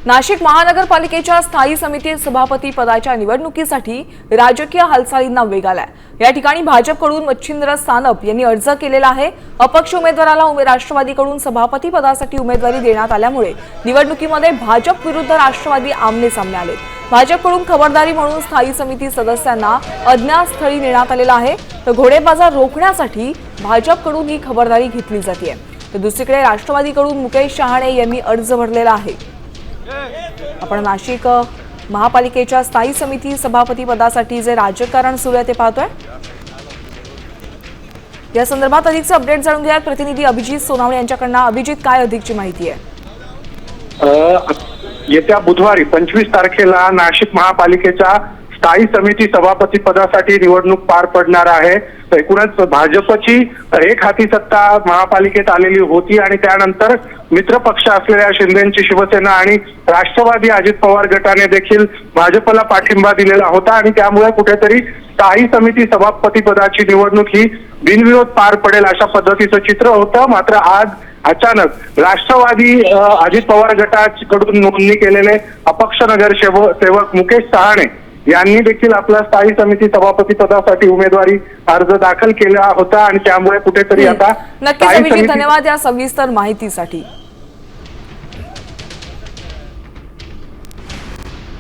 नाशिक महानगरपालिकेच्या स्थायी समिती सभापती पदाच्या निवडणुकीसाठी राजकीय हालचालींना वेग आलाय। या ठिकाणी भाजपकडून मच्छिंद्र सानप यांनी अर्ज केलेला आहे। अपक्ष उमेदवाराला राष्ट्रवादीकडून सभापती पदासाठी उमेदवारी देण्यात आल्यामुळे निवडणुकीमध्ये भाजप विरुद्ध राष्ट्रवादी आमने सामने आले। भाजपकडून खबरदारी म्हणून स्थायी समिती सदस्यांना अज्ञात स्थळी नेण्यात आलेला आहे, तर घोडेबाजार रोखण्यासाठी भाजपकडून ही खबरदारी घेतली जाते। तर दुसरीकडे राष्ट्रवादीकडून मुकेश शहाणे यांनी अर्ज भरलेला आहे। आपण नाशिक महापालिकेच्या स्थायी समिती सभापती पदासाठी जे राजकारण सुरू आहे ते पाहतोय। या संदर्भात अधिकचे अपडेट जाणून घेऊयात प्रतिनिधी अभिजित सोनावणे यांच्याकडून। अभिजित, काय अधिकची माहिती आहे? येत्या बुधवारी 25 तारखेला नाशिक महापालिकेच्या स्थायी समिती सभापती पदासाठी निवडणूक पार पडणार आहे। एकूणच भाजपची एक हाती सत्ता महापालिकेत आलेली होती आणि त्यानंतर मित्र पक्ष असलेल्या शिंदेची शिवसेना आणि राष्ट्रवादी अजित पवार गटाने देखील भाजपला पाठिंबा दिलेला होता आणि त्यामुळे कुठेतरी स्थायी समिती सभापती पदाची निवडणूक ही बिनविरोध पार पडेल अशा पद्धतीचं चित्र होतं। मात्र आज अचानक राष्ट्रवादी अजित पवार गटाकडून नोंदणी केलेले अपक्ष नगरसेवक मुकेश शहाणे यांनी देखील आपला स्थायी समिती सभापती पदासाठी उमेदवारी अर्ज दाखल केला होता आणि त्यामुळे कुठेतरी आता नक्कीच अभिजित, धन्यवाद या सविस्तर माहितीसाठी।